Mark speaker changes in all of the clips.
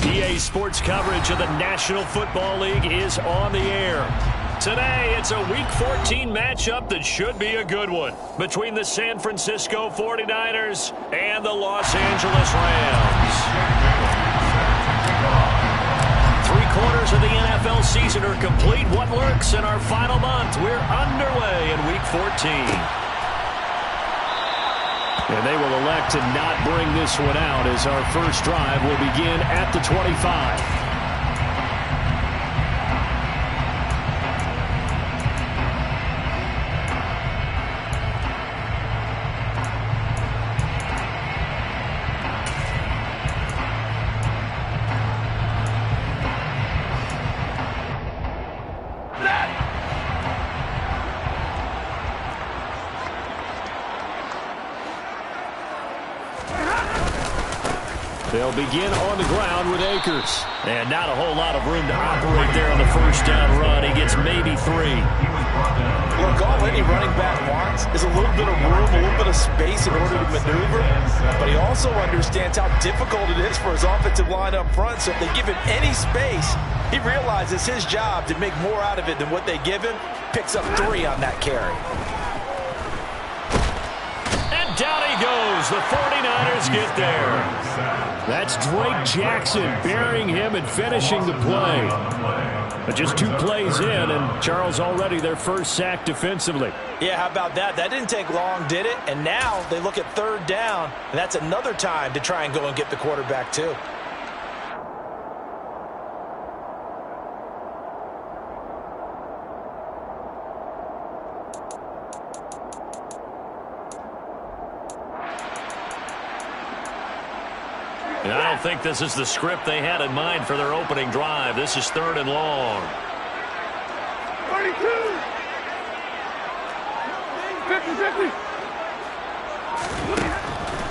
Speaker 1: EA Sports coverage of the National Football League is on the air. Today, it's a Week 14 matchup that should be a good one between the San Francisco 49ers and the Los Angeles Rams. 3/4 of the NFL season are complete. What lurks in our final month? We're underway in Week 14. And they will elect to not bring this one out as our first drive will begin at the 25. They'll begin on the ground with Akers. And not a whole lot of room to operate there on the first down run. He gets maybe 3.
Speaker 2: Look, all any running back wants is a little bit of room, a little bit of space in order to maneuver. But he also understands how difficult it is for his offensive line up front. So if they give him any space, he realizes his job to make more out of it than what they give him. Picks up 3 on that carry.
Speaker 1: And down he goes. The 49ers get there. That's Drake Jackson burying him and finishing the play. But just 2 plays in, and Charles already their first sack defensively.
Speaker 2: Yeah, how about that? That didn't take long, did it? And now they look at 3rd down, and that's another time to try and go and get the quarterback too.
Speaker 1: And I don't think this is the script they had in mind for their opening drive. This is 3rd and long.
Speaker 3: 32. 50-50.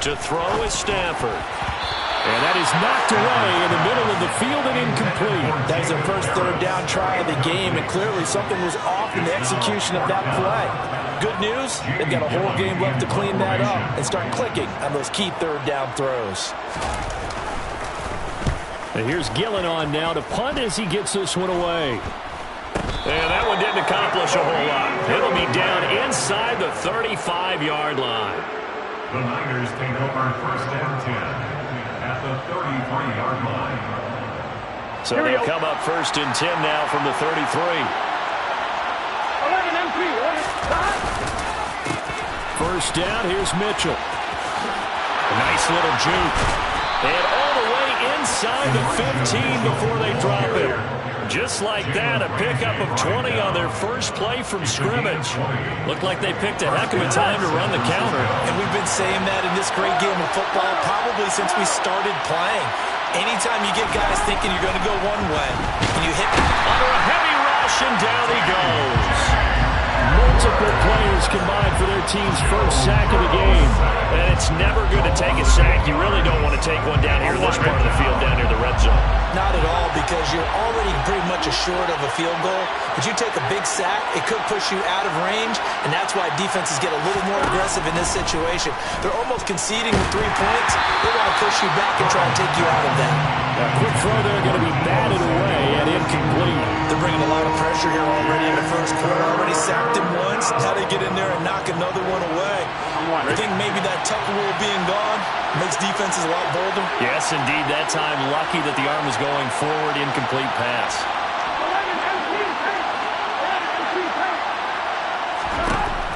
Speaker 1: To throw is Stafford. And that is knocked away in the middle of the field and incomplete.
Speaker 2: That was their first 3rd down try of the game, and clearly something was off in the execution of that play. Good news, they've got a whole game left to clean that up and start clicking on those key 3rd down throws.
Speaker 1: And here's Gillen on now to punt as he gets this one away. And that one didn't accomplish a whole lot. It'll be down inside the 35-yard line.
Speaker 4: The Niners take over 1st and 10 at the 33-yard line.
Speaker 1: So they'll come up 1st and 10 now from the 33. 1st down, here's Mitchell. A nice little juke. And all the way inside the 15 before they drop it. Just like that, a pickup of 20 on their first play from scrimmage. Looked like they picked a heck of a time to run the counter.
Speaker 2: And we've been saying that in this great game of football probably since we started playing. Anytime you get guys thinking you're going to go one way, and you hit
Speaker 1: under a heavy rush, and down he goes. Multiple players combined for their team's first sack of the game. And it's never good to take a sack. You really don't want to take one down here in this part of the field, down near the red zone.
Speaker 2: Not at all, because you're already pretty much assured of a field goal. But you take a big sack, it could push you out of range, and that's why defenses get a little more aggressive in this situation. They're almost conceding with 3 points. They want to push you back and try and take you out of that.
Speaker 1: A quick throw there, going to be batted away and incomplete.
Speaker 2: They're bringing a lot of pressure here already in the first quarter. Already sacked him once. How they get in there and knock another one away. I think maybe that Tucker rule being gone makes defenses a lot bolder.
Speaker 1: Yes, indeed. That time, lucky that the arm was going forward. Incomplete pass.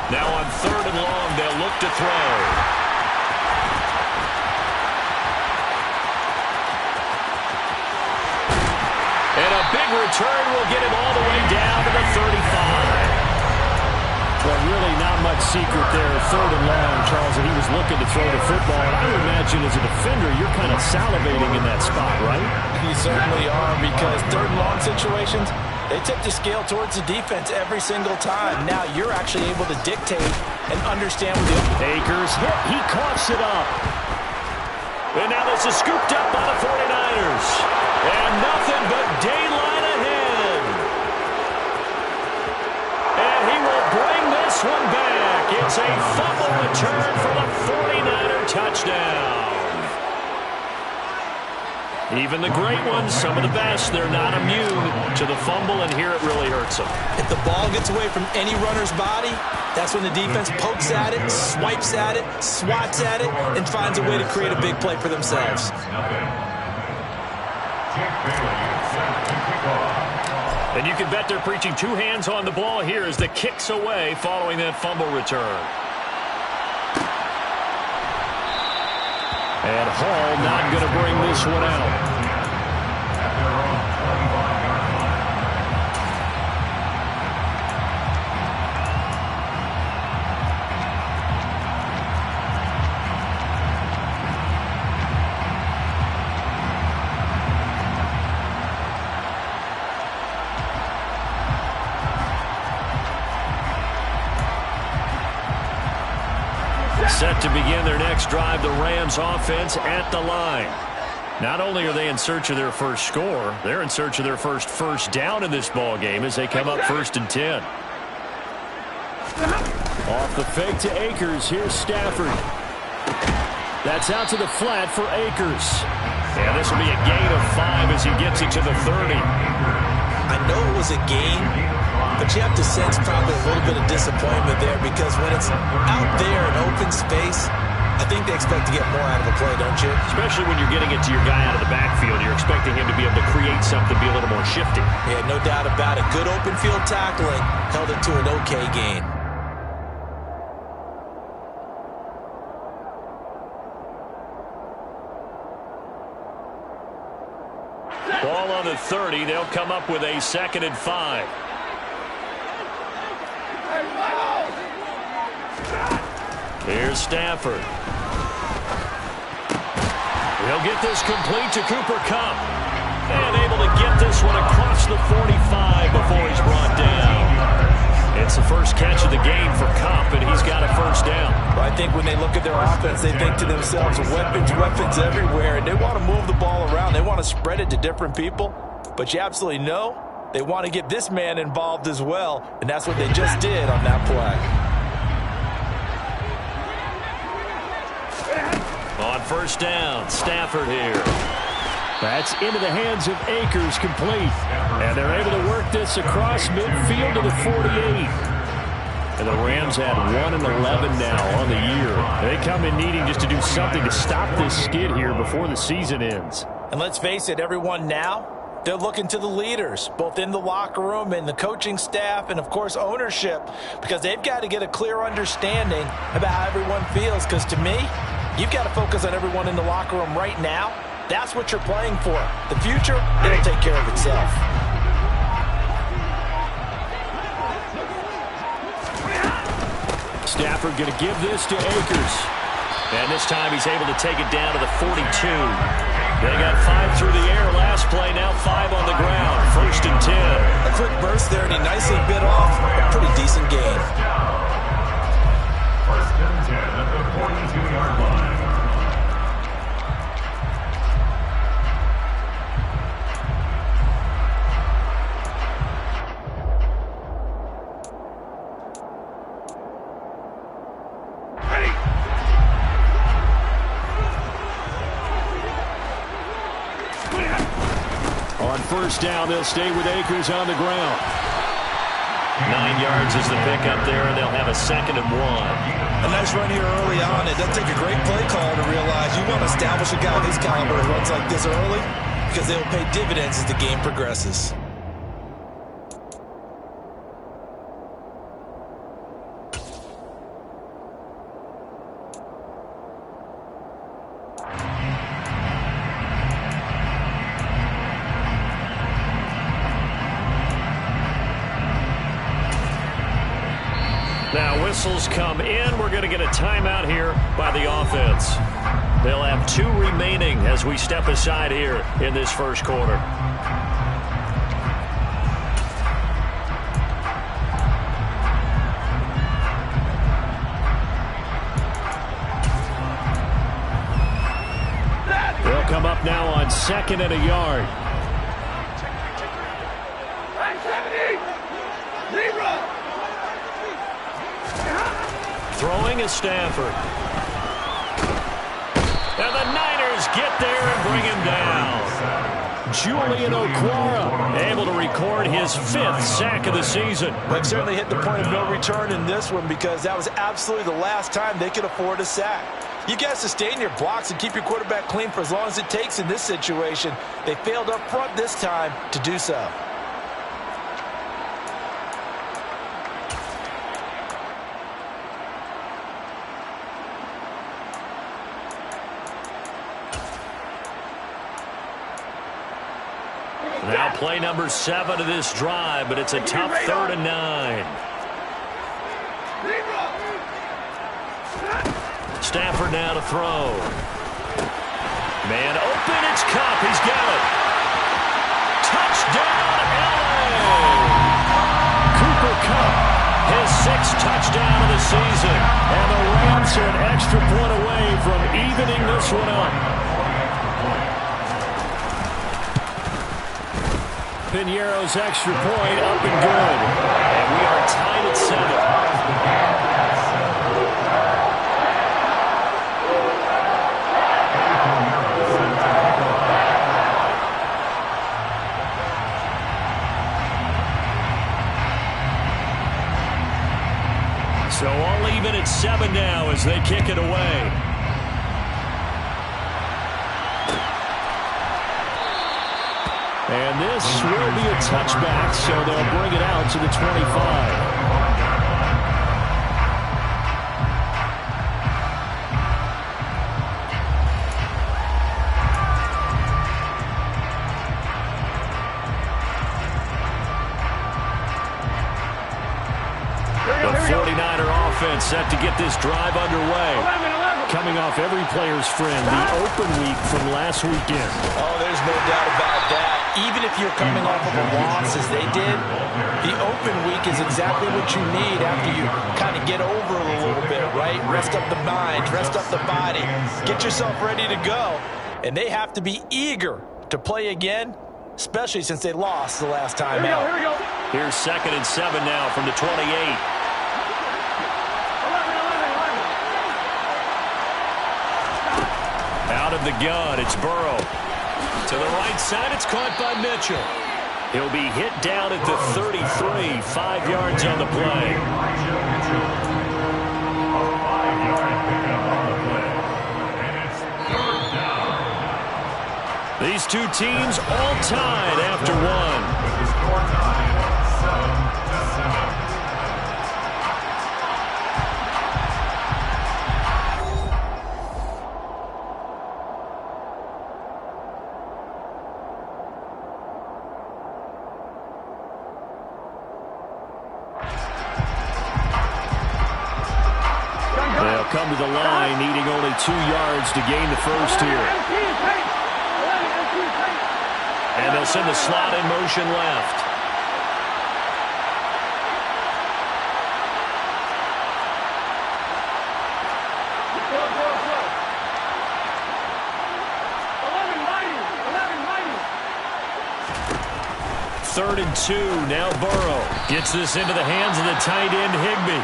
Speaker 1: Now on 3rd and long, they'll look to throw. And a big return will get him all the way down to the 35. Well, really not much secret there. 3rd and long, Charles, and he was looking to throw the football. And I would imagine as a defender, you're kind of salivating in that spot, right?
Speaker 2: You certainly are, because 3rd and long situations, they tip the scale towards the defense every single time. Now you're actually able to dictate and understand what the
Speaker 1: Akers hit. He coughs it up. And now this is scooped up by the 49ers. And nothing but daylight ahead. And he will bring this one back. It's a fumble return for the 49er touchdown. Even the great ones, some of the best, they're not immune to the fumble, and here it really hurts them.
Speaker 2: If the ball gets away from any runner's body, that's when the defense pokes at it, swipes at it, swats at it, and finds a way to create a big play for themselves.
Speaker 1: And you can bet they're preaching two hands on the ball here as the kick's away following that fumble return. And Hall not going to bring this one out. Set to begin their next drive, the Rams offense at the line. Not only are they in search of their first score, they're in search of their first down in this ball game as they come up 1st and 10. Off the fake to Akers. Here's Stafford. That's out to the flat for Akers. And this will be a gain of 5 as he gets it to the 30.
Speaker 2: I know it was a gain, but you have to sense probably a little bit of disappointment there because when it's out there in open space, I think they expect to get more out of a play, don't you?
Speaker 1: Especially when you're getting it to your guy out of the backfield. You're expecting him to be able to create something, be a little more shifty.
Speaker 2: Yeah, no doubt about it. Good open field tackling held it to an okay gain.
Speaker 1: Ball on the 30. They'll come up with a 2nd and 5. Here's Stafford. He'll get this complete to Cooper Kupp. And able to get this one across the 45 before he's brought down. It's the first catch of the game for Kupp, and he's got a 1st down.
Speaker 2: Well, I think when they look at their offense, they think to themselves, weapons everywhere, and they want to move the ball around. They want to spread it to different people, but you absolutely know they want to get this man involved as well, and that's what they just did on that play.
Speaker 1: On 1st down, Stafford here. That's into the hands of Akers, complete. And they're able to work this across midfield to the 48. And the Rams had 1 and 11 now on the year. They come in needing just to do something to stop this skid here before the season ends.
Speaker 2: And let's face it, everyone now, they're looking to the leaders, both in the locker room and the coaching staff and, of course, ownership, because they've got to get a clear understanding about how everyone feels. Because to me, you've got to focus on everyone in the locker room right now. That's what you're playing for. The future, it'll take care of itself.
Speaker 1: Stafford going to give this to Akers. And this time he's able to take it down to the 42. They got 5 through the air last play, now 5 on the ground. 1st and 10.
Speaker 2: A quick burst there, and he nicely bit off a pretty decent gain.
Speaker 4: 1st and 10 at the 42-yard line.
Speaker 1: On 1st down, they'll stay with Akers on the ground. 9 yards is the pickup there, and they'll have a 2nd and 1.
Speaker 2: A nice run here early on. It doesn't take a great play call to realize you want to establish a guy of his caliber who runs like this early because they will pay dividends as the game progresses.
Speaker 1: Now whistles come in. We're going to get a timeout here by the offense. They'll have 2 remaining as we step aside here in this 1st quarter. They'll come up now on 2nd and a yard. Throwing is Stafford. And the Niners get there and bring him down. Julian Okwara able to record his 5th sack of the season.
Speaker 2: They've certainly hit the point of no return in this one because that was absolutely the last time they could afford a sack. You guys sustain your blocks and keep your quarterback clean for as long as it takes in this situation. They failed up front this time to do so.
Speaker 1: Now play number 7 of this drive, but it's a tough 3rd and 9. Stafford now to throw. Man open, it's Kupp. He's got it. Touchdown, LA! Cooper Kupp, his 6th touchdown of the season. And the Rams are an extra point away from evening this one up. Piñeiro's extra point up and good. And we are tied at 7. So all even at 7 now as they kick it away. And this will be a touchback, so they'll bring it out to the 25. The 49er offense set to get this drive underway. Coming off every player's friend, the open week from last weekend.
Speaker 2: Oh, there's no doubt about that. Even if you're coming off of a loss as they did, the open week is exactly what you need after you kind of get over it a little bit, right? Rest up the mind, rest up the body, get yourself ready to go. And they have to be eager to play again, especially since they lost the last time out.
Speaker 3: Here we go.
Speaker 1: Here's 2nd and 7 now from the 28. Out of the gun, it's Burrow. To the right side, it's caught by Mitchell. He'll be hit down at the 33, 5 yards on the play. These two teams all tied after one. Come to the line, needing only 2 yards to gain the first here. And they'll send the slot in motion left. Third and 2, now Burrow gets this into the hands of the tight end Higbee.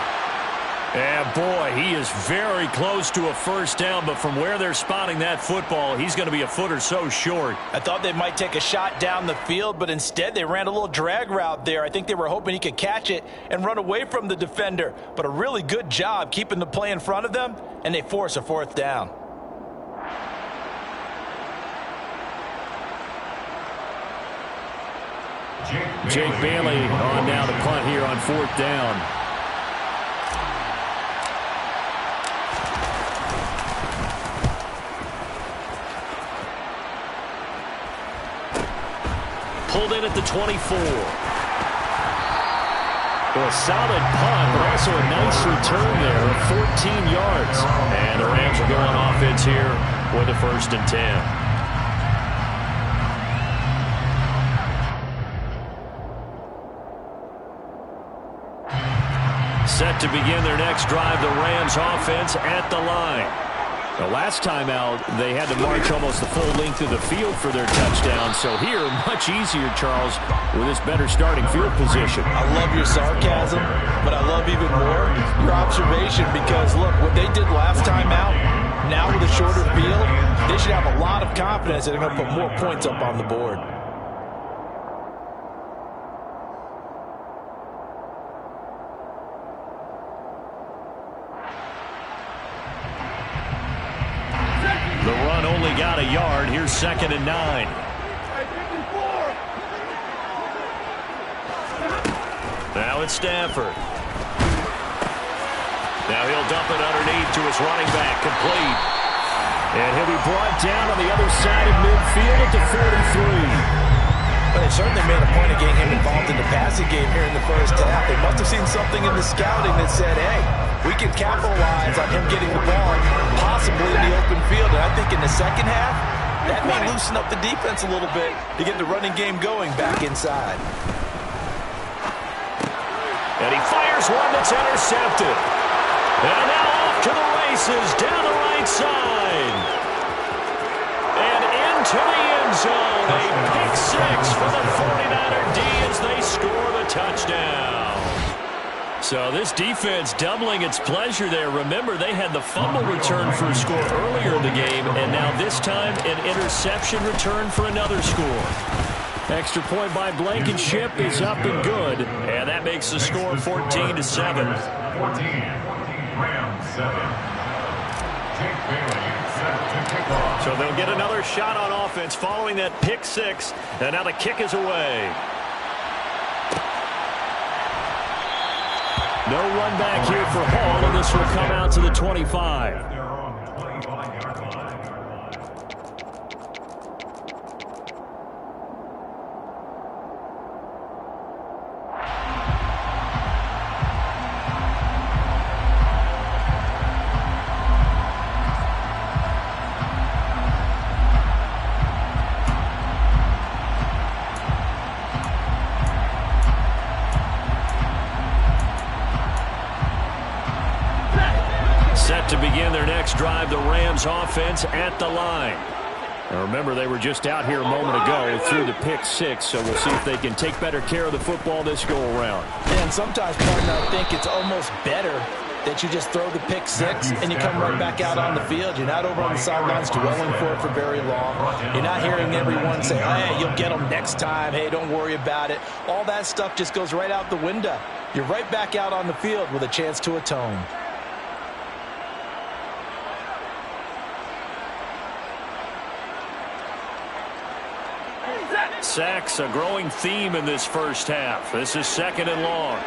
Speaker 1: Yeah, boy, he is very close to a first down, but from where they're spotting that football, he's going to be a foot or so short.
Speaker 2: I thought they might take a shot down the field, but instead they ran a little drag route there. I think they were hoping he could catch it and run away from the defender, but a really good job keeping the play in front of them, and they force a 4th down.
Speaker 1: Jake Bailey on now to punt here on 4th down. Pulled in at the 24. Well, a solid punt, but also a nice return there of 14 yards. And the Rams are going offense here with a 1st and 10. Set to begin their next drive, the Rams offense at the line. The last time out, they had to march almost the full length of the field for their touchdown. So here, much easier, Charles, with this better starting field position.
Speaker 2: I love your sarcasm, but I love even more your observation because, look, what they did last time out, now with a shorter field, they should have a lot of confidence that they're going to put more points up on the board.
Speaker 1: The run only got a yard. Here's 2nd and 9. Now it's Stafford. Now he'll dump it underneath to his running back, complete. And he'll be brought down on the other side of midfield at the 43.
Speaker 2: But they certainly made a point of getting him involved in the passing game here in the first half. They must have seen something in the scouting that said, hey, we can capitalize on him getting the ball, possibly in the open field. And I think in the second half, that may loosen up the defense a little bit to get the running game going back inside.
Speaker 1: And he fires one that's intercepted. And now off to the races down the right side. And into the end zone. A pick six for the 49er D as they score the touchdown. So this defense doubling its pleasure there. Remember, they had the fumble return for a score earlier in the game, and now this time an interception return for another score. Extra point by Blankenship is up and good, and that makes the score 14-7.
Speaker 4: 14, Rams 7. Jake Bailey set to kick off.
Speaker 1: So they'll get another shot on offense following that pick six, and now the kick is away. No run back here for Hall, and this will come out to the 25.
Speaker 4: They're on the 25-yard line.
Speaker 1: Set to begin their next drive, the Rams offense at the line. Now remember, they were just out here a moment ago through the pick six, so we'll see if they can take better care of the football this go-around.
Speaker 2: And sometimes, partner, I think it's almost better that you just throw the pick six and you come right back out on the field. You're not over on the sidelines dwelling for it for very long. You're not hearing everyone say, hey, you'll get them next time. Hey, don't worry about it. All that stuff just goes right out the window. You're right back out on the field with a chance to atone.
Speaker 1: Sacks, a growing theme in this first half. This is 2nd and long.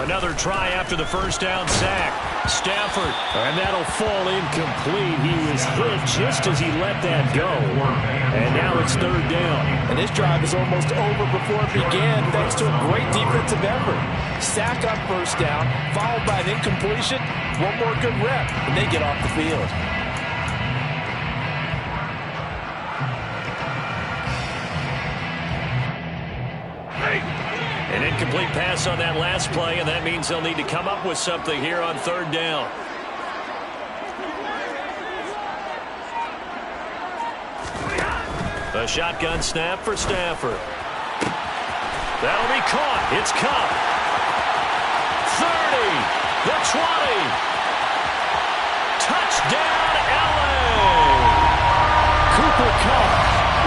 Speaker 1: Another try after the first down sack. Stafford, and that'll fall incomplete. He was hit just as he let that go. And now it's 3rd down.
Speaker 2: And this drive is almost over before it began thanks to a great defensive effort. Sack on first down, followed by an incompletion. One more good rep, and they get off the field.
Speaker 1: An incomplete pass on that last play, and that means they'll need to come up with something here on 3rd down. A shotgun snap for Stafford. That'll be caught. It's Cup. 30, the 20. Touchdown, LA. Cooper Cup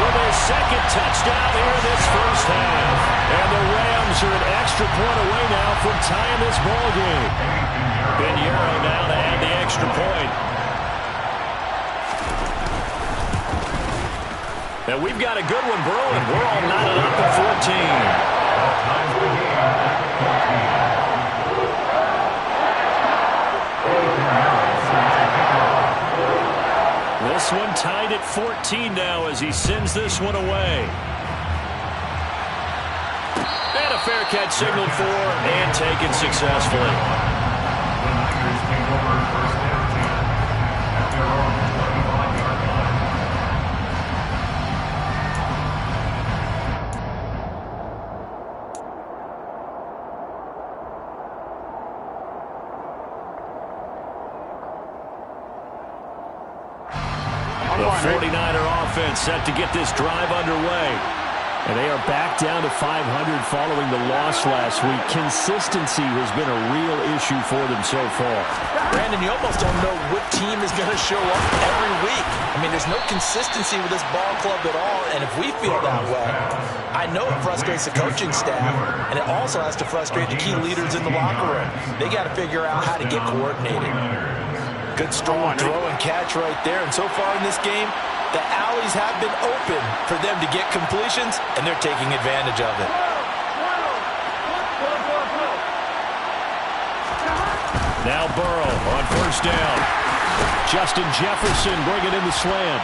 Speaker 1: with his 2nd touchdown here in this first half. And the Rams are an extra point away now from tying this ball game. Pinheiro now to add the extra point. And we've got a good one brewing. We're all knotted up at 14. This one tied at 14 now as he sends this one away. And a fair catch signaled for and taken successfully.
Speaker 4: The Niners take over 1st and 10 at their own 25-yard line.
Speaker 1: The 49er offense set to get this drive underway. And they are back down to 500 following the loss last week. Consistency has been a real issue for them so far.
Speaker 2: Brandon, you almost don't know what team is going to show up every week. I mean, there's no consistency with this ball club at all, and if we feel that way, I know it frustrates the coaching staff, and it also has to frustrate the key leaders in the locker room. They got to figure out how to get coordinated. Good strong throw and catch right there, and so far in this game, the alleys have been open for them to get completions, and they're taking advantage of it.
Speaker 1: Now Burrow on first down. Justin Jefferson bringing in the slant.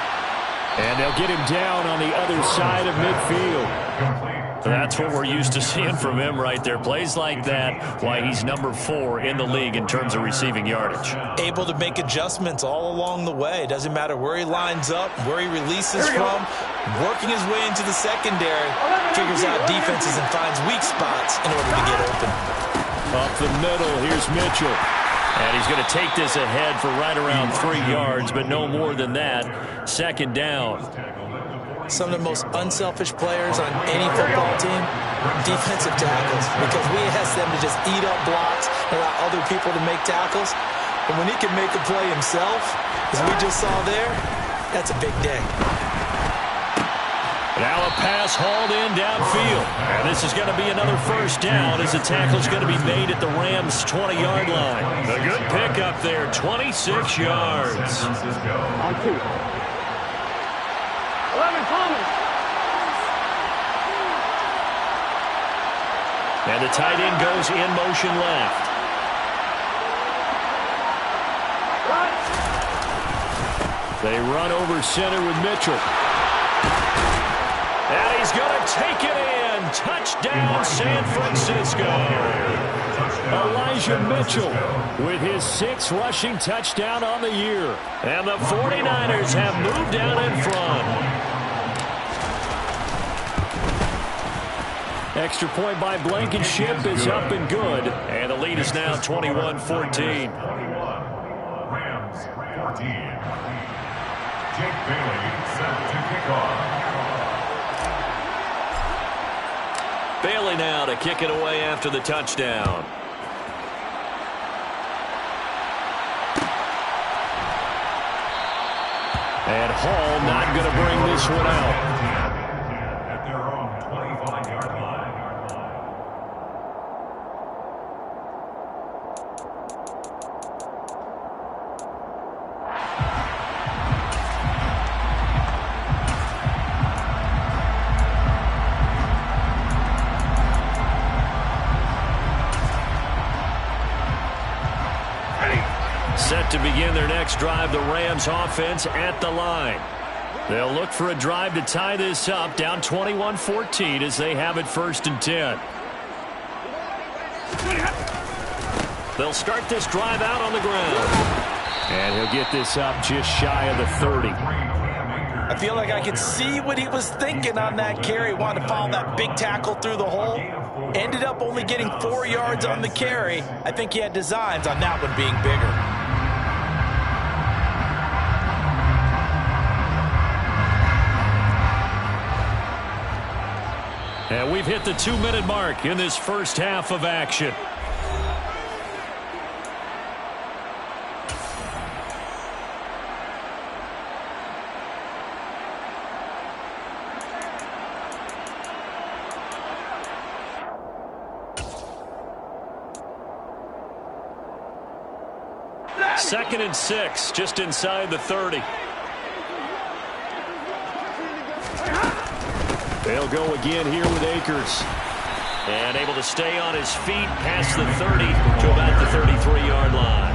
Speaker 1: And they'll get him down on the other side of midfield. That's what we're used to seeing from him right there. Plays like that, why he's number 4 in the league in terms of receiving yardage.
Speaker 2: Able to make adjustments all along the way. Doesn't matter where he lines up, where he releases from. Working his way into the secondary. Figures out defenses and finds weak spots in order to get open.
Speaker 1: Up the middle, here's Mitchell. And he's going to take this ahead for right around 3 yards, but no more than that. Second down.
Speaker 2: Some of the most unselfish players on any football team, defensive tackles, because we ask them to just eat up blocks and allow other people to make tackles. And when he can make a play himself, as we just saw there, that's a big day.
Speaker 1: Now a pass hauled in downfield. And this is going to be another first down as the tackle's going to be made at the Rams' 20-yard line. A good pickup there, 26 yards.
Speaker 3: On 2. 11 Thomas.
Speaker 1: And the tight end goes in motion left. They run over center with Mitchell. And he's going to take it in. Touchdown, San Francisco. Elijah Mitchell with his 6th rushing touchdown on the year. And the 49ers have moved down in front. Extra point by Blankenship is up and good. And the lead is now 21-14.
Speaker 4: Rams 14. Jake Bailey set to kick off.
Speaker 1: Bailey now to kick it away after the touchdown. And Hall not going to bring this one out.
Speaker 4: At their own 25-yard line.
Speaker 1: Set to begin their next drive, the Rams offense at the line. They'll look for a drive to tie this up, down 21-14 as they have it 1st and 10. They'll start this drive out on the ground. And he'll get this up just shy of the 30.
Speaker 2: I feel like I could see what he was thinking on that carry. Wanted to follow that big tackle through the hole. Ended up only getting 4 yards on the carry. I think he had designs on that one being bigger.
Speaker 1: And we've hit the 2-minute mark in this first half of action. Second and 6, just inside the 30. They'll go again here with Akers. And able to stay on his feet past the 30 to about the 33-yard line.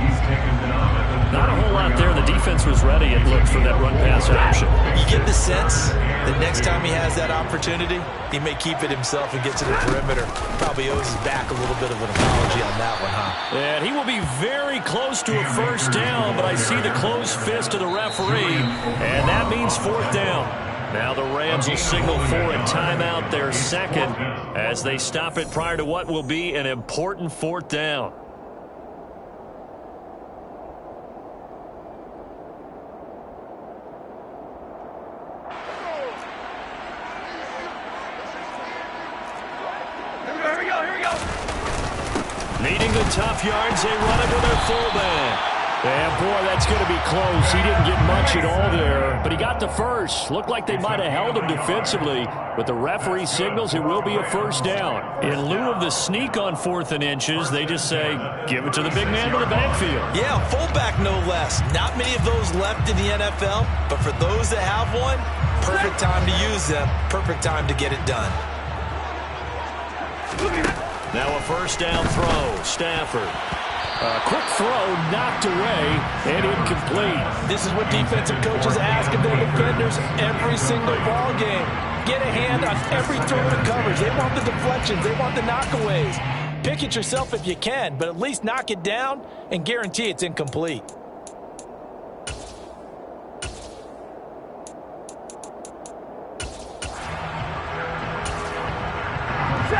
Speaker 1: Not a whole lot there. The defense was ready, it looked, for that run-pass option.
Speaker 2: You get the sense that next time he has that opportunity, he may keep it himself and get to the perimeter. Probably owes his back a little bit of an apology on that one, huh?
Speaker 1: And he will be very close to a first down, but I see the closed fist of the referee, and that means 4th down. Now the Rams will signal for a timeout, their second, as they stop it prior to what will be an important 4th down. Meeting the tough yards, they run it with their fullback. And, boy, that's going to be close. He didn't get much at all there, but he got the first. Looked like they might have held him defensively, but the referee signals it will be a first down. In lieu of the sneak on 4th and inches, they just say, give it to the big man in the backfield.
Speaker 2: Yeah, fullback no less. Not many of those left in the NFL, but for those that have one, perfect time to use them, perfect time to get it done.
Speaker 1: Now a first down throw, Stafford. A quick throw knocked away and incomplete.
Speaker 2: This is what defensive coaches ask of their defenders every single ball game. Get a hand on every throw to coverage. They want the deflections. They want the knockaways. Pick it yourself if you can, but at least knock it down and guarantee it's incomplete.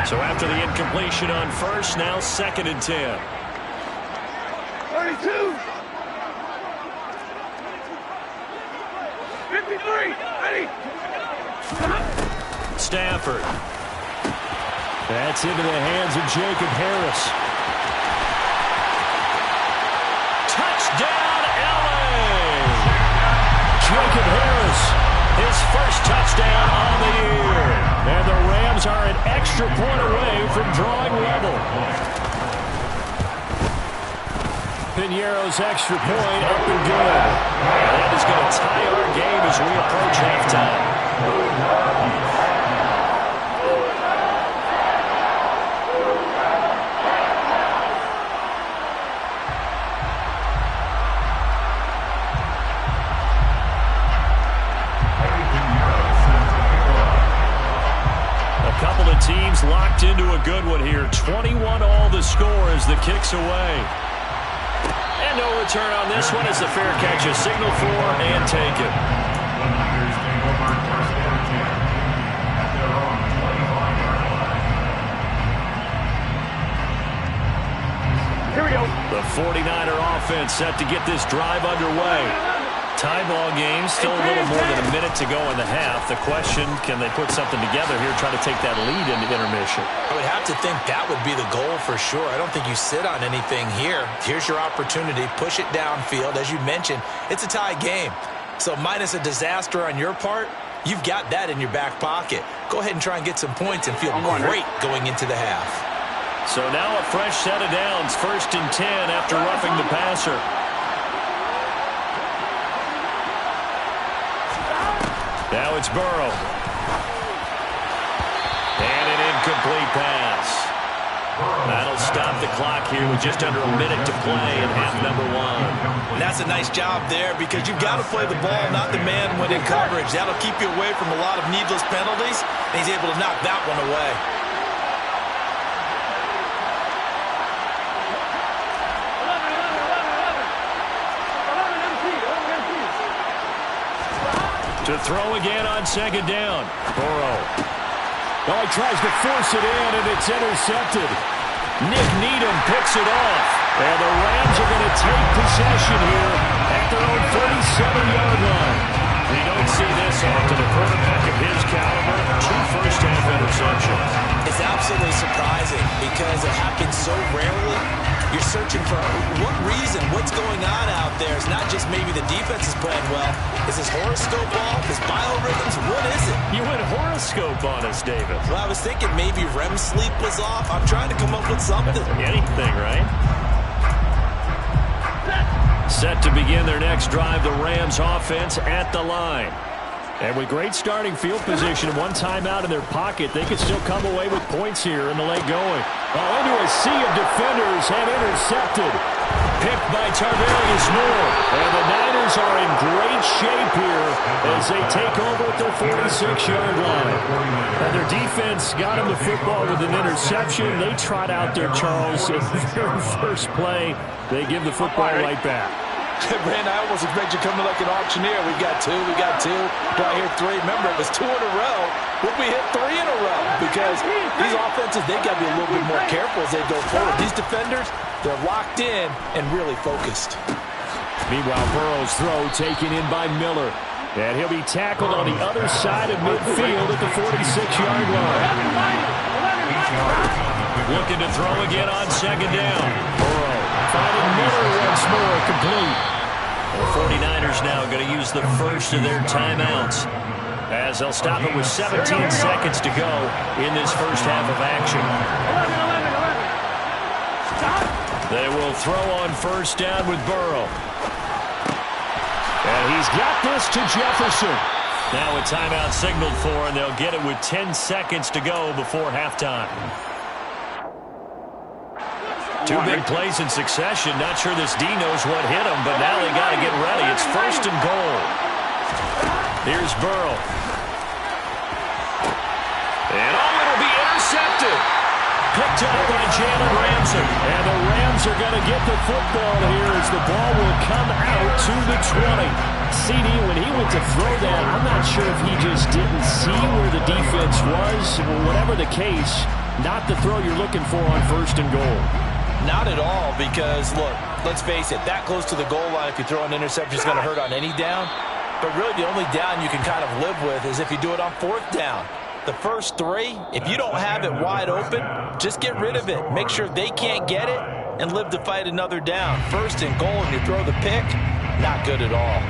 Speaker 1: So after the incompletion on first, now 2nd and 10.
Speaker 3: 32. 53. Ready.
Speaker 1: Stafford. That's into the hands of Jacob Harris. Touchdown, LA! Jacob Harris, his first touchdown on the year. And the Rams are an extra point away from drawing level. Piñeiro's extra point up and good. That is going to tie our game as we approach halftime. A couple of teams locked into a good one here. 21 all the score as the kick's away. And no return on this one as the fair catch is signaled for and taken.
Speaker 3: Here we go.
Speaker 1: The 49er offense set to get this drive underway. Tie ball game, still a little more than a minute to go in the half. The question, can they put something together here, try to take that lead into intermission?
Speaker 2: I would have to think that would be the goal for sure. I don't think you sit on anything here. Here's your opportunity. Push it downfield. As you mentioned, it's a tie game. So minus a disaster on your part, you've got that in your back pocket. Go ahead and try and get some points and feel great going into the half.
Speaker 1: So now a fresh set of downs, 1st and 10 after roughing the passer. Now it's Burrow. And an incomplete pass. That'll stop the clock here with just under a minute to play in half number 1.
Speaker 2: And that's a nice job there because you've got to play the ball, not the man when in coverage. That'll keep you away from a lot of needless penalties, and he's able to knock that one away.
Speaker 1: To throw again on 2nd down. Burrow. Oh, he tries to force it in, and it's intercepted. Nick Needham picks it off. And the Rams are going to take possession here at their own 37-yard line. We don't see this often. A quarterback of his caliber, 2 first-half interceptions.
Speaker 2: It's absolutely surprising because it happens so rarely. You're searching for what reason, what's going on out there. It's not just maybe the defense is playing well. Is his horoscope off? His biorhythms? What is it?
Speaker 1: You went horoscope on us, David.
Speaker 2: Well, I was thinking maybe REM sleep was off. I'm trying to come up with something.
Speaker 1: Anything, right? Set to begin their next drive, the Rams offense at the line. And with great starting field position, 1 timeout in their pocket, they could still come away with points here in the late going. Oh, into a sea of defenders and intercepted. Picked by Tarvarius Moore. And the Niners are in great shape here as they take over at their 46-yard line. And their defense got them the football with an interception. They trot out there, Charles, in the very first play. They give the football right back.
Speaker 2: Brandon, I almost expect you coming like an auctioneer. We got 2, we got 2. Do I hear 3? Remember, it was 2 in a row. Will we hit 3 in a row? Because these offenses, they got to be a little bit more careful as they go forward. These defenders, they're locked in and really focused.
Speaker 1: Meanwhile, Burrow's throw taken in by Miller. And he'll be tackled on the other side of midfield at the 46-yard line. Looking to throw again on second down. Burrow finding Miller once more, complete. The 49ers now going to use the first of their timeouts, as they'll stop it with 17 seconds to go in this first half of action. They will throw on first down with Burrow. And he's got this to Jefferson. Now a timeout signaled for, and they'll get it with 10 seconds to go before halftime. Two big plays in succession. Not sure this D knows what hit him, but now they got to get ready. It's first and goal. Here's Burrow. And it'll be intercepted. Picked up by Jalen Ramsey. And the Rams are going to get the football here as the ball will come out to the 20. CD, when he went to throw that, I'm not sure if he just didn't see where the defense was. Whatever the case, not the throw you're looking for on first and goal.
Speaker 2: Not at all, because, look, let's face it, that close to the goal line, if you throw an interception, is going to hurt on any down. But really, the only down you can kind of live with is if you do it on fourth down. The first three, if you don't have it wide open, just get rid of it. Make sure they can't get it and live to fight another down. First and goal, and you throw the pick, not good at all.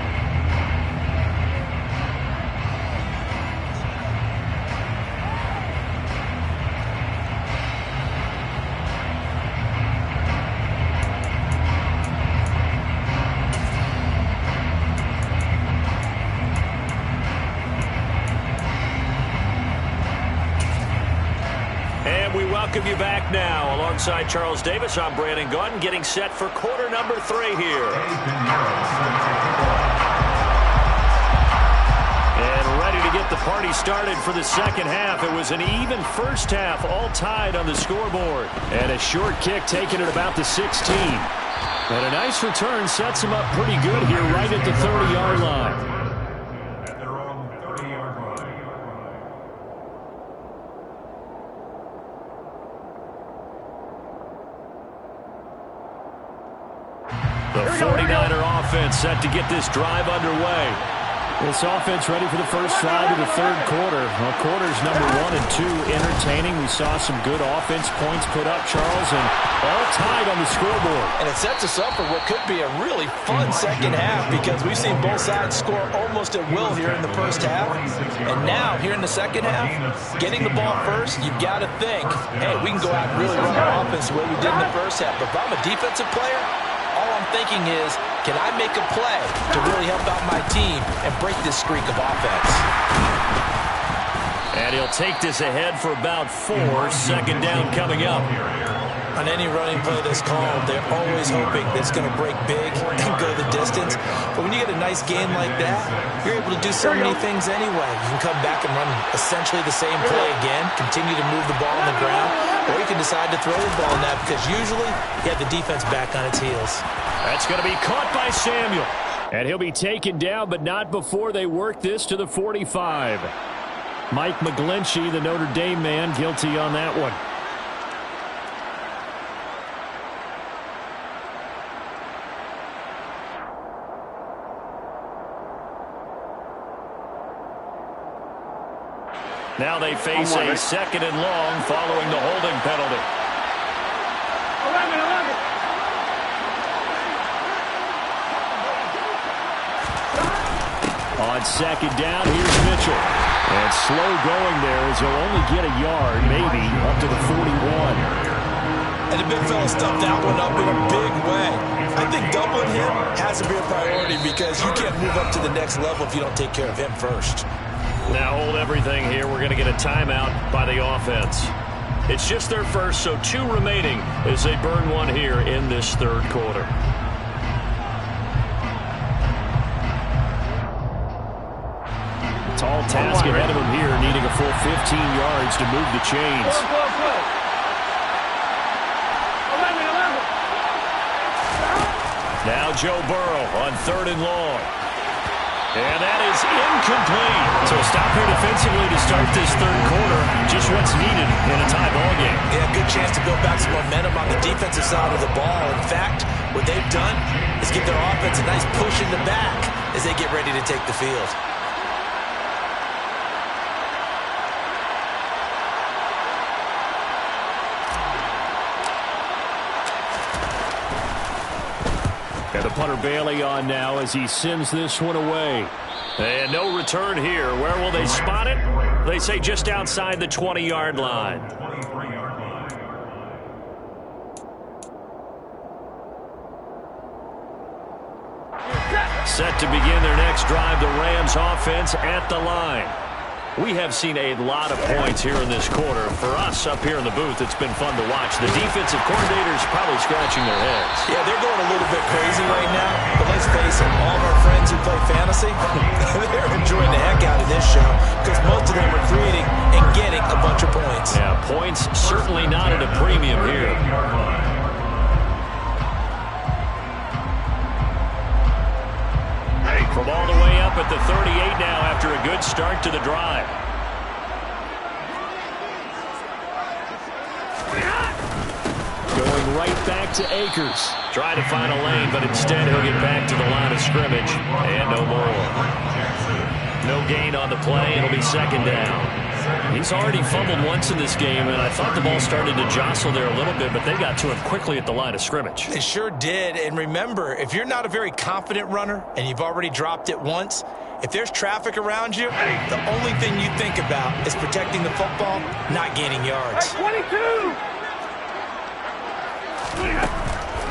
Speaker 1: Welcome you back now. Alongside Charles Davis, I'm Brandon Gaudin, getting set for quarter number 3 here. And ready to get the party started for the second half. It was an even first half, all tied on the scoreboard. And a short kick taken at about the 16. And a nice return sets him up pretty good here right at the 30-yard line. The 49er offense set to get this drive underway. This offense ready for the first drive of the third quarter. Well, quarters number 1 and 2 entertaining. We saw some good offense points put up, Charles, and all tied on the scoreboard.
Speaker 2: And it sets us up for what could be a really fun second half, because we've seen both sides score almost at will here in the first half. And now, here in the second half, getting the ball first, you've got to think, hey, we can go out and really run our offense the way we did in the first half. But if I'm a defensive player, all I'm thinking is, can I make a play to really help out my team and break this streak of offense?
Speaker 1: And he'll take this ahead for about 4. Second down coming up.
Speaker 2: On any running play that's called, they're always hoping that it's going to break big and go the distance. But when you get a nice game like that, you're able to do so many things anyway. You can come back and run essentially the same play again, continue to move the ball on the ground, or you can decide to throw the ball in that, because usually you have the defense back on its heels.
Speaker 1: That's going to be caught by Samuel. And he'll be taken down, but not before they work this to the 45. Mike McGlinchey, the Notre Dame man, guilty on that one. Now they face a second and long following the holding penalty.
Speaker 3: 11.
Speaker 1: On second down, here's Mitchell. And slow going there as he'll only get a yard, maybe, up to the 41.
Speaker 2: And the big fella stuffed that one up in a big way. I think doubling him has to be a priority, because you can't move up to the next level if you don't take care of him first.
Speaker 1: Now hold everything here. We're going to get a timeout by the offense. It's just their first, so 2 remaining as they burn one here in this third quarter. Tall task ahead of him here, needing a full 15 yards to move the chains.
Speaker 3: 11.
Speaker 1: Now Joe Burrow on third and long. And that is incomplete. So a stop here defensively to start this third quarter. Just what's needed in a tie ball game.
Speaker 2: Yeah, good chance to build back some momentum on the defensive side of the ball. In fact, what they've done is give their offense a nice push in the back as they get ready to take the field.
Speaker 1: punter Bailey on now as he sends this one away. And no return here. Where will they spot it? They say just outside the 20-yard line. Set to begin their next drive, the Rams offense at the line. We have seen a lot of points here in this quarter. For us up here in the booth, it's been fun to watch. The defensive coordinators probably scratching their heads.
Speaker 2: Yeah, they're going a little bit crazy right now. But let's face it, all of our friends who play fantasy, they're enjoying the heck out of this show because most of them are creating and getting a bunch of points.
Speaker 1: Yeah, points certainly not at a premium here. From all the way up at the 38 now after a good start to the drive. Going right back to Akers. Try to find a lane, but instead he'll get back to the line of scrimmage. And no more. No gain on the play. It'll be second down. He's already fumbled once in this game, and I thought the ball started to jostle there a little bit, but they got to him quickly at the line of scrimmage.
Speaker 2: They sure did. And remember, if you're not a very confident runner and you've already dropped it once, if there's traffic around you, the only thing you think about is protecting the football, not gaining yards.
Speaker 3: Hey, 22!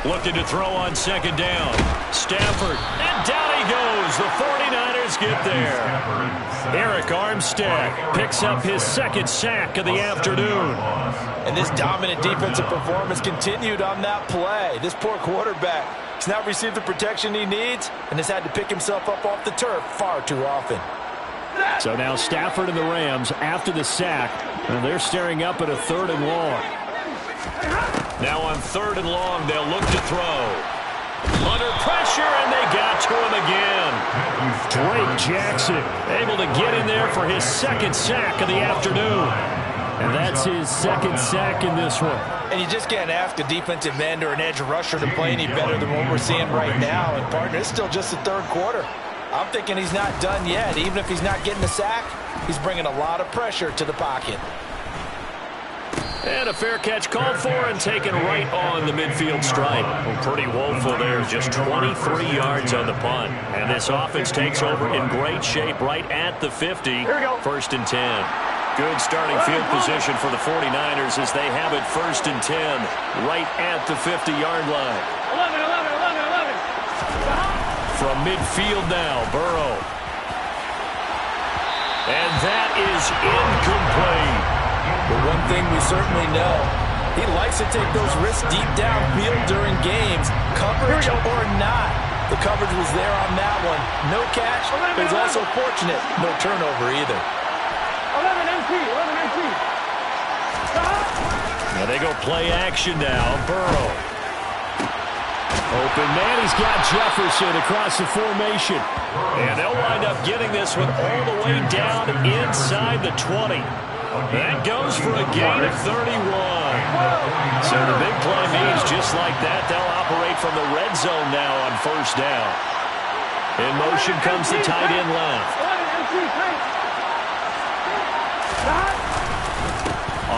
Speaker 1: Looking to throw on second down. Stafford, and down he goes. The 49ers get there. Eric Armstead picks up his second sack of the afternoon.
Speaker 2: And this dominant defensive performance continued on that play. This poor quarterback has not received the protection he needs and has had to pick himself up off the turf far too often.
Speaker 1: So now Stafford and the Rams after the sack, and they're staring up at a 3rd and long. Now on 3rd and long, they'll look to throw. Under pressure, and they got to him again. Drake Jackson able to get in there for his second sack of the afternoon. And that's his second sack in this one.
Speaker 2: And you just can't ask a defensive end or an edge rusher to play any better than what we're seeing right now. And, partner, it's still just the 3rd quarter. I'm thinking he's not done yet. Even if he's not getting a sack, he's bringing a lot of pressure to the pocket.
Speaker 1: And a fair catch called for and taken right on the midfield stripe. Well, pretty woeful there, just 23 yards on the punt. And this offense takes over in great shape right at the 50. 1st and 10. Good starting field position for the 49ers as they have it 1st and 10 right at the 50-yard line.
Speaker 3: 11.
Speaker 1: From midfield now, Burrow. And that is incomplete.
Speaker 2: But one thing we certainly know, he likes to take those risks deep downfield during games, coverage or not. The coverage was there on that one. No catch, but he's also fortunate. No turnover either.
Speaker 3: 11 NP.
Speaker 1: Now they go play action now. Burrow. Open man, he's got Jefferson across the formation. And they'll wind up getting this one all the way down inside the 20. That goes for a gain of 31. So the big play means just like that, they'll operate from the red zone now on 1st down. In motion comes the tight end left.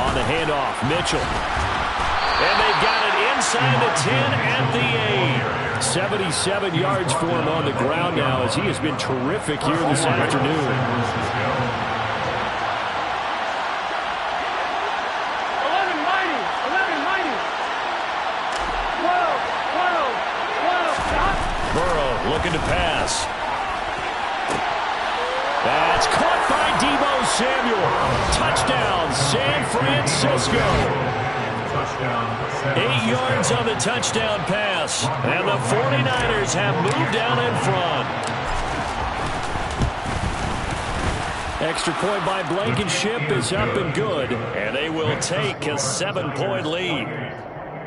Speaker 1: On the handoff, Mitchell. And they've got it inside the 10 at the 8. 77 yards for him on the ground now as he has been terrific here this afternoon. Looking to pass. That's caught by Deebo Samuel. Touchdown, San Francisco. 8 yards on the touchdown pass. And the 49ers have moved down in front. Extra point by Blankenship is up and good. And they will take a 7-point lead.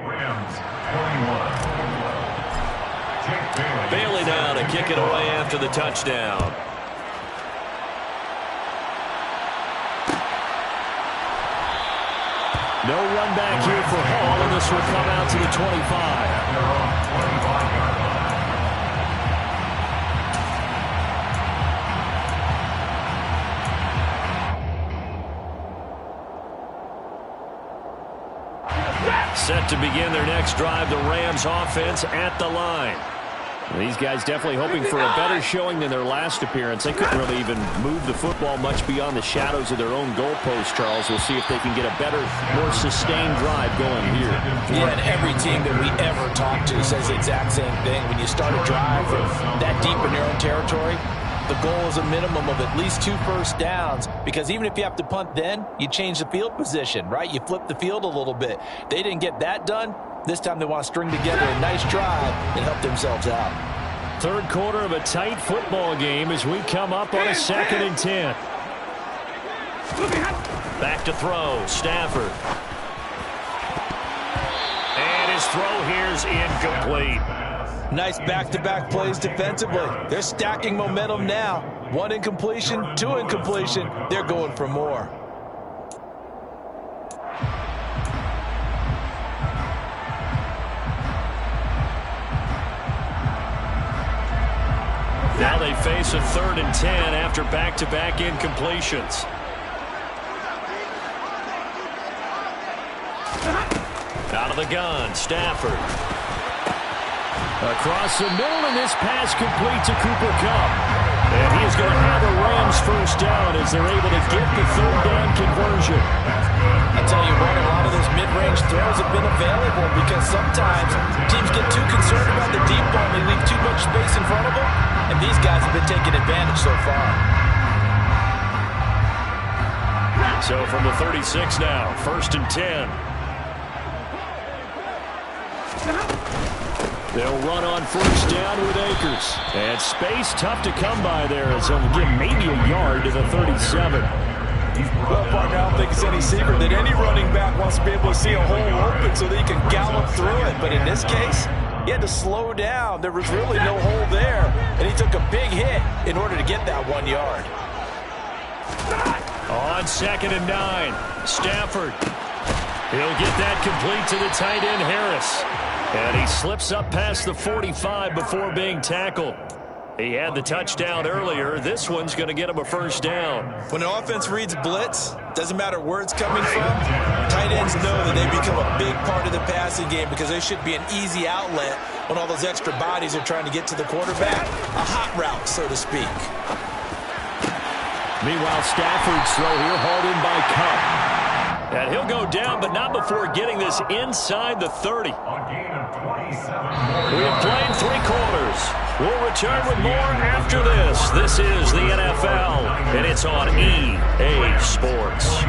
Speaker 4: Rams 21.
Speaker 1: Bailey now to kick it away after the touchdown. No run back here for Hall, and this will come out to the 25. Set to begin their next drive, the Rams offense at the line. These guys definitely hoping for a better showing than their last appearance. They couldn't really even move the football much beyond the shadows of their own goalpost, Charles. We'll see if they can get a better, more sustained drive going here.
Speaker 2: Yeah, and every team that we ever talk to says the exact same thing. When you start a drive that deep in your own territory, the goal is a minimum of at least 2 first downs, because even if you have to punt then, you change the field position, right? You flip the field a little bit. They didn't get that done. This time they want to string together a nice drive and help themselves out.
Speaker 1: Third quarter of a tight football game as we come up on a 2nd and 10. Back to throw, Stafford. And his throw here's incomplete.
Speaker 2: Nice back-to-back plays defensively. They're stacking momentum now. 1 incompletion, 2 incompletion. They're going for more.
Speaker 1: Now they face a 3rd and 10 after back-to-back incompletions. Out of the gun, Stafford. Across the middle, and this pass complete to Cooper Kupp. And he is going to have a Rams first down as they're able to get the 3rd down conversion.
Speaker 2: I'll tell you what, a lot of those mid-range throws have been available because sometimes teams get too concerned about the deep ball and they leave too much space in front of them. And these guys have been taking advantage so far.
Speaker 1: So from the 36 now, 1st and 10. They'll run on first down with Akers. And space tough to come by there as they'll get maybe a yard to the 37.
Speaker 2: Well, partner, I don't think it's any secret that any running back wants to be able to see a hole open so that he can gallop through it. But in this case, he had to slow down. There was really no hole there. And he took a big hit in order to get that 1 yard.
Speaker 1: On 2nd and 9, Stafford. He'll get that complete to the tight end, Harris. And he slips up past the 45 before being tackled. He had the touchdown earlier. This one's going to get him a first down.
Speaker 2: When an offense reads blitz, doesn't matter where it's coming from, tight ends know that they become a big part of the passing game because they should be an easy outlet when all those extra bodies are trying to get to the quarterback. A hot route, so to speak.
Speaker 1: Meanwhile, Stafford's throw here hauled in by Kupp. And he'll go down, but not before getting this inside the 30. We have played 3 quarters. We'll return with more after this. This is the NFL, and it's on EA Sports.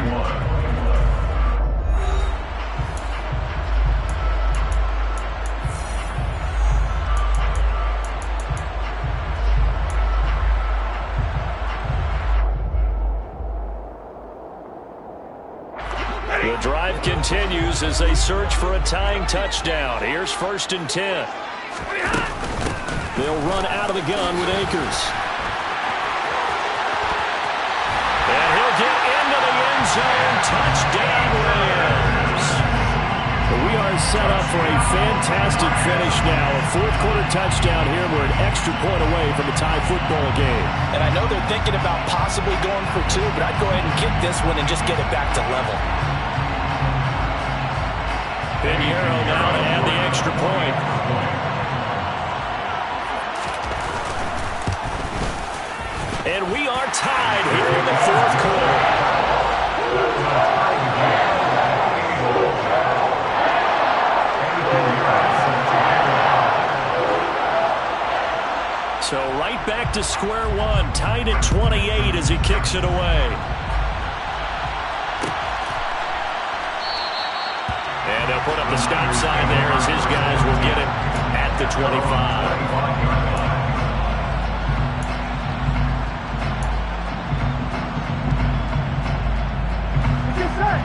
Speaker 1: The drive continues as they search for a tying touchdown. Here's 1st and 10. They'll run out of the gun with Akers. And he'll get into the end zone. Touchdown, Rams. We are set up for a fantastic finish now. A 4th quarter touchdown here. We're an extra point away from a tie football game.
Speaker 2: And I know they're thinking about possibly going for 2, but I'd go ahead and kick this one and just get it back to level.
Speaker 1: Pinheiro now to add the extra point. And we are tied here in the 4th quarter. So right back to square one, tied at 28 as he kicks it away. And they'll put up the stop sign there as his guys will get it at the 25.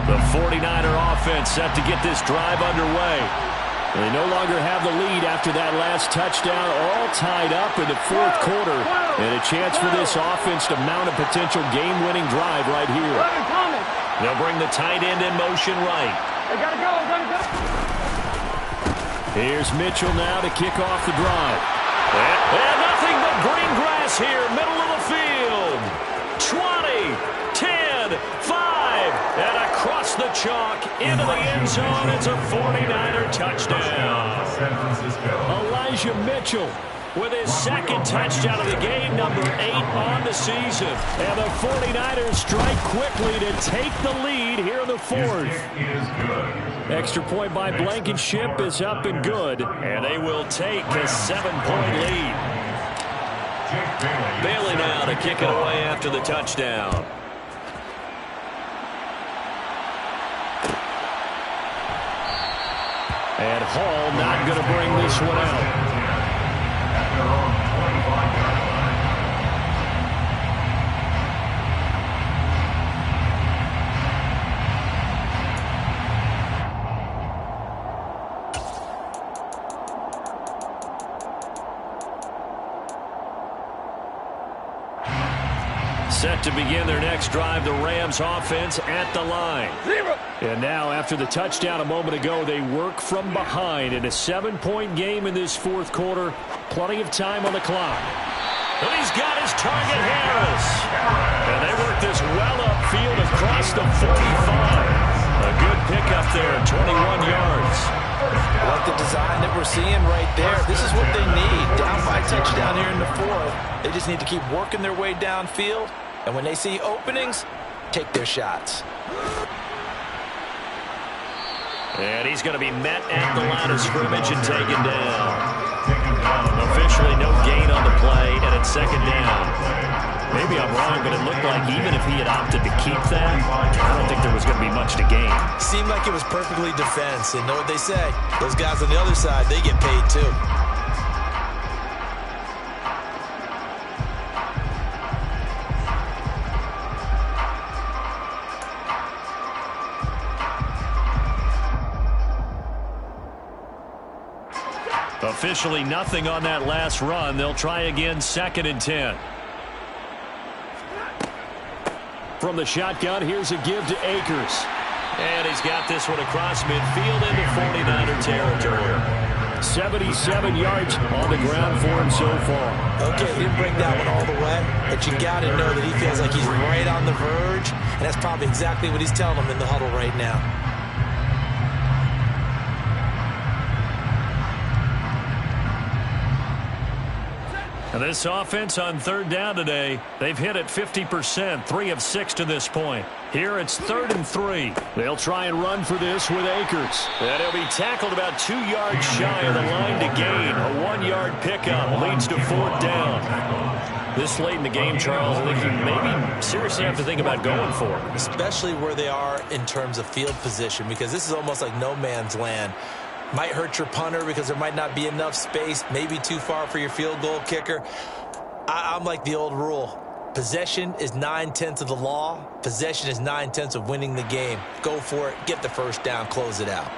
Speaker 1: The 49er offense set to get this drive underway. They no longer have the lead after that last touchdown, all tied up in the 4th quarter. And a chance for this offense to mount a potential game-winning drive right here. They'll bring the tight end in motion right.
Speaker 3: They gotta go, gotta go.
Speaker 1: Here's Mitchell now to kick off the drive. And nothing but green grass here, middle of the field. 20, 10, 5. And across the chalk into the end zone. It's a 49er touchdown. Elijah Mitchell with his second touchdown of the game, number 8 on the season. And the 49ers strike quickly to take the lead here in the fourth. Extra point by Blankenship is up and good, and they will take a 7-point lead. Bailey now to kick it away after the touchdown. And Hall not going to bring this one out. Set to begin their next drive, the Rams offense at the line. And now after the touchdown a moment ago, they work from behind in a 7-point game in this fourth quarter. Plenty of time on the clock. And he's got his target, Harris. And they work this well upfield across the 45. A good pickup there, 21 yards.
Speaker 2: I like the design that we're seeing right there. This is what they need. Down by touchdown here in the fourth. They just need to keep working their way downfield. And when they see openings, take their shots.
Speaker 1: And he's going to be met at the line of scrimmage and taken down. Officially no gain on the play, and it's second down. Maybe I'm wrong, but it looked like even if he had opted to keep that, I don't think there was going to be much to gain.
Speaker 2: Seemed like it was perfectly defense. And know what they say? Those guys on the other side, they get paid too.
Speaker 1: Officially nothing on that last run. They'll try again, 2nd and 10. From the shotgun, here's a give to Akers. And he's got this one across midfield into 49er territory. 77 yards on the ground for him so far.
Speaker 2: Okay, he didn't bring that one all the way, but you got to know that he feels like he's right on the verge, and that's probably exactly what he's telling them in the huddle right now.
Speaker 1: And this offense on 3rd down today, they've hit it 50%, 3 of 6 to this point. Here it's 3rd and 3. They'll try and run for this with Akers. And he'll be tackled about 2 yards shy of the line to gain. A 1-yard pickup leads to 4th down. This late in the game, Charles, I think you maybe seriously have to think about going for it.
Speaker 2: Especially where they are in terms of field position, because this is almost like no man's land. Might hurt your punter because there might not be enough space, maybe too far for your field goal kicker. I'm like the old rule. Possession is 9/10 of the law. Possession is 9/10 of winning the game. Go for it, get the first down, close it out.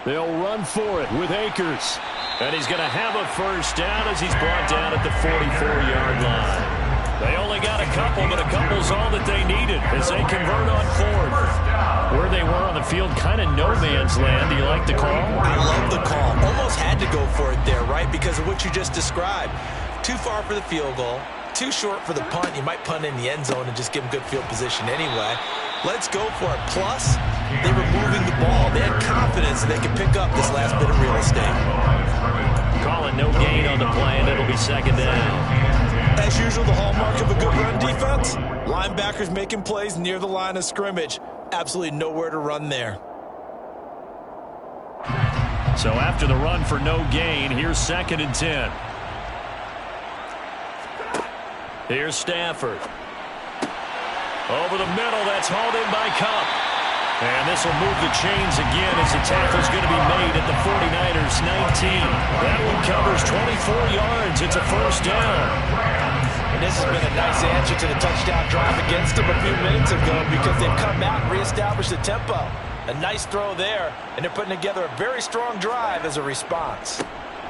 Speaker 1: They'll run for it with Akers. And he's going to have a first down as he's brought down at the 44-yard line. They only got a couple, but a couple's all that they needed as they convert on 4th. Where they were on the field, kind of no man's land. Do you like the call?
Speaker 2: I love the call. Almost had to go for it there, right? Because of what you just described. Too far for the field goal. Too short for the punt. You might punt in the end zone and just give them good field position anyway. Let's go for it. Plus, they were moving the ball. They had confidence that they could pick up this last bit of real estate.
Speaker 1: Calling no gain on the play, and it'll be 2nd down.
Speaker 2: As usual, the hallmark of a good run defense, linebackers making plays near the line of scrimmage. Absolutely nowhere to run there.
Speaker 1: So after the run for no gain, here's 2nd and 10. Here's Stafford. Over the middle, that's hauled in by Cup. And this will move the chains again as the tackle's going to be made at the 49ers 19. That one covers 24 yards. It's a first down.
Speaker 2: And this has been a nice answer to the touchdown drive against them a few minutes ago because they've come out and reestablished the tempo. A nice throw there, and they're putting together a very strong drive as a response.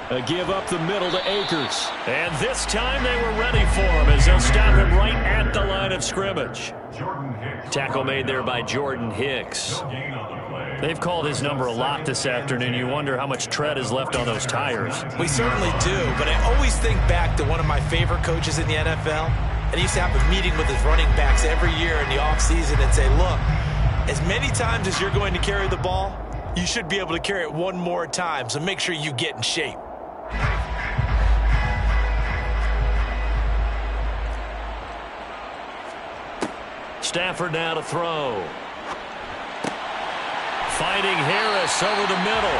Speaker 1: A give up the middle to Akers. And this time they were ready for him as they'll stop him right at the line of scrimmage. Tackle made there by Jordan Hicks. They've called his number a lot this afternoon. You wonder how much tread is left on those tires.
Speaker 2: We certainly do, but I always think back to one of my favorite coaches in the NFL. And he used to have a meeting with his running backs every year in the offseason and say, look, as many times as you're going to carry the ball, you should be able to carry it one more time, so make sure you get in shape.
Speaker 1: Stafford now to throw. Finding Harris over the middle.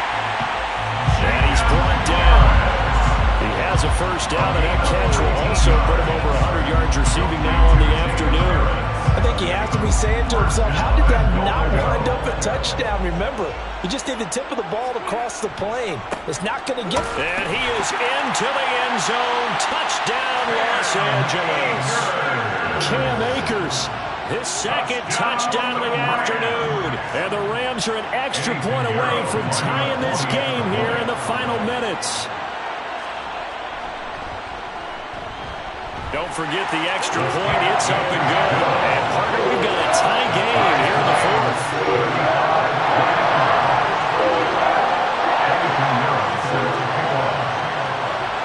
Speaker 1: And he's brought down. He has a first down, and that catch will also put him over 100 yards receiving now on the afternoon.
Speaker 2: I think he has to be saying to himself, how did that not wind up a touchdown? Remember, he just did the tip of the ball across the plane. It's not going to get...
Speaker 1: And he is into the end zone. Touchdown, Los Angeles. Cam Akers, his second touchdown of the afternoon. And the Rams are an extra point away from tying this game here in the final minutes. Don't forget the extra point. It's up and good. And, partner, we've got a tie game here in the fourth.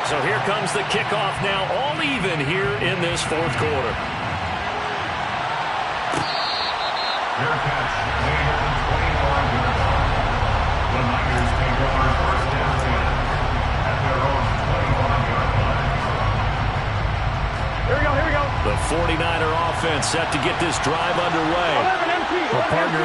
Speaker 1: So here comes the kickoff now, all even here in this fourth quarter.
Speaker 4: Their catch, 25 yards. The Niners take over first down at their own 25-yard line.
Speaker 3: Here we go, here we go.
Speaker 1: The 49er offense set to get this drive underway.
Speaker 3: 11 empty.
Speaker 5: Well, partner,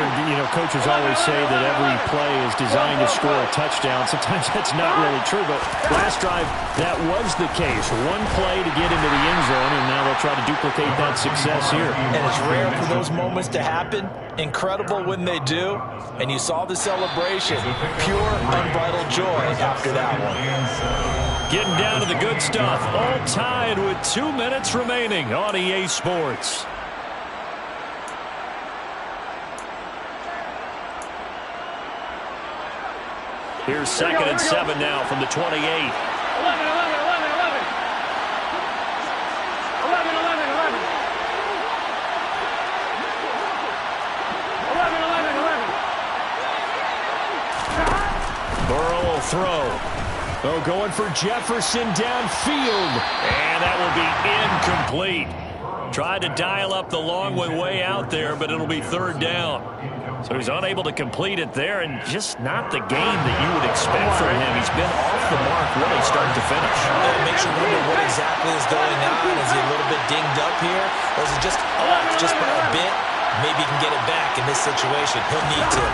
Speaker 5: coaches always say that every play is designed to score a touchdown. Sometimes that's not really true, but last drive, that was the case. One play to get into the end zone, and now they'll try to duplicate that success here.
Speaker 2: And it's rare for those moments to happen. Incredible when they do. And you saw the celebration. Pure, unbridled joy after that one.
Speaker 1: Getting down to the good stuff. All tied with 2 minutes remaining on EA Sports. Here's second and 7 now from the 28.
Speaker 3: 11, 11, 11, 11. 11, 11, 11. 11, 11, 11.
Speaker 1: Burrow will throw. Oh, going for Jefferson downfield. And that will be incomplete. Tried to dial up the long way out there, but it'll be third down. So he's unable to complete it there, and just not the game that you would expect from him. He's been off the mark really start to finish.
Speaker 2: It makes you wonder what exactly is going on. Is he a little bit dinged up here? Or is he just off just by a bit? Maybe he can get it back in this situation. He'll need to.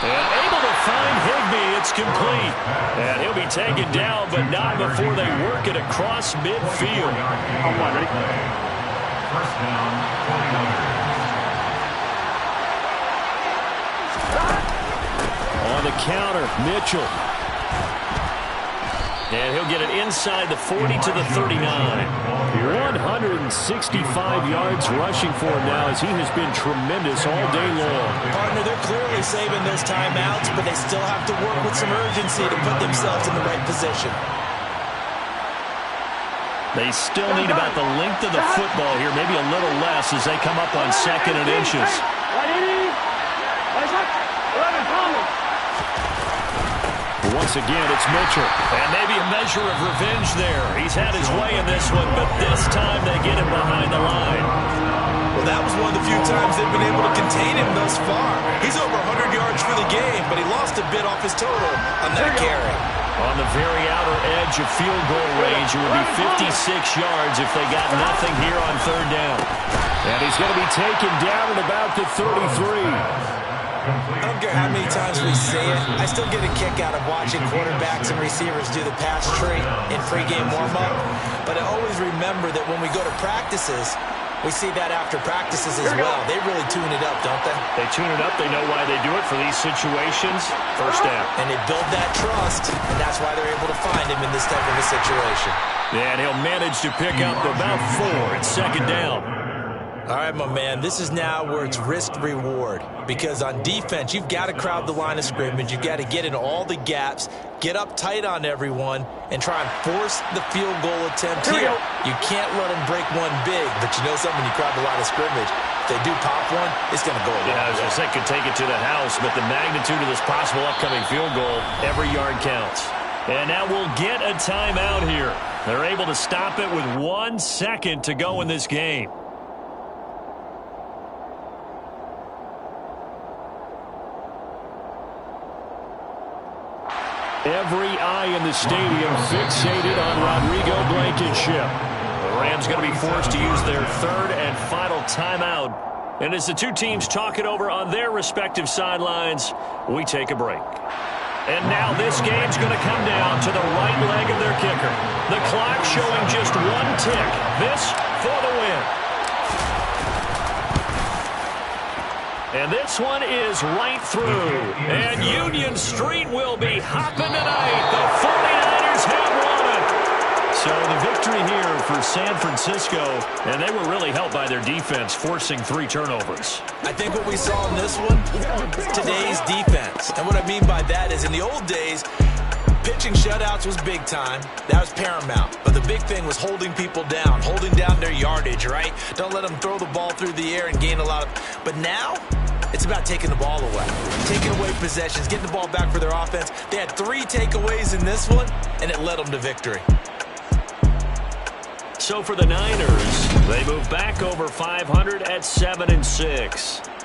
Speaker 1: And able to find Higbee. It's complete. And he'll be taken down, but not before they work it across midfield.
Speaker 5: Come on, ready?
Speaker 4: First down, 49ers.
Speaker 1: On the counter, Mitchell. And he'll get it inside the 40 to the 39. 165 yards rushing for him now as he has been tremendous all day long.
Speaker 2: Partner, they're clearly saving those timeouts, but they still have to work with some urgency to put themselves in the right position.
Speaker 1: They still need about the length of the football here, maybe a little less as they come up on second and inches.
Speaker 3: iSuck. 11, Thomas.
Speaker 1: Once again, it's Mitchell. And maybe a measure of revenge there. He's had his way in this one, but this time they get him behind the line.
Speaker 2: Well, that was one of the few times they've been able to contain him thus far. He's over 100 yards for the game, but he lost a bit off his total on that carry.
Speaker 1: On the very outer edge of field goal range, it would be 56 yards if they got nothing here on third down. And he's going to be taken down at about the 33.
Speaker 2: I don't care how many times we say it, I still get a kick out of watching quarterbacks and receivers do the pass tree in pregame warm-up. But I always remember that when we go to practices, we see that after practices as well. They really tune it up, don't they?
Speaker 1: They tune it up. They know why they do it for these situations. First down.
Speaker 2: And they build that trust, and that's why they're able to find him in this type of a situation.
Speaker 1: And he'll manage to pick up about 4 at second down.
Speaker 2: All right, my man, this is now where it's risk-reward. Because on defense, you've got to crowd the line of scrimmage. You've got to get in all the gaps, get up tight on everyone, and try and force the field goal attempt here. You can't let them break one big, but you know something, when you crowd the line of scrimmage, if they do pop one, it's going to go away.
Speaker 1: Yeah, I was going to say, could take it to the house, but the magnitude of this possible upcoming field goal, every yard counts. And now we'll get a timeout here. They're able to stop it with 1 second to go in this game. Every eye in the stadium fixated on Rodrigo Blankenship. The Rams going to be forced to use their third and final timeout. And as the two teams talk it over on their respective sidelines, we take a break. And now this game's going to come down to the right leg of their kicker. The clock showing just one tick. This for the win. And this one is right through. And Union Street will be hopping tonight. The 49ers have won it. So the victory here for San Francisco, and they were really helped by their defense, forcing 3 turnovers.
Speaker 2: I think what we saw in this one, today's defense. And what I mean by that is in the old days, pitching shutouts was big time. That was paramount. But the big thing was holding people down, holding down their yardage, right? Don't let them throw the ball through the air and gain a lot of... But now, it's about taking the ball away. Taking away possessions, getting the ball back for their offense. They had 3 takeaways in this one, and it led them to victory.
Speaker 1: So for the Niners, they move back over 500 at 7-6.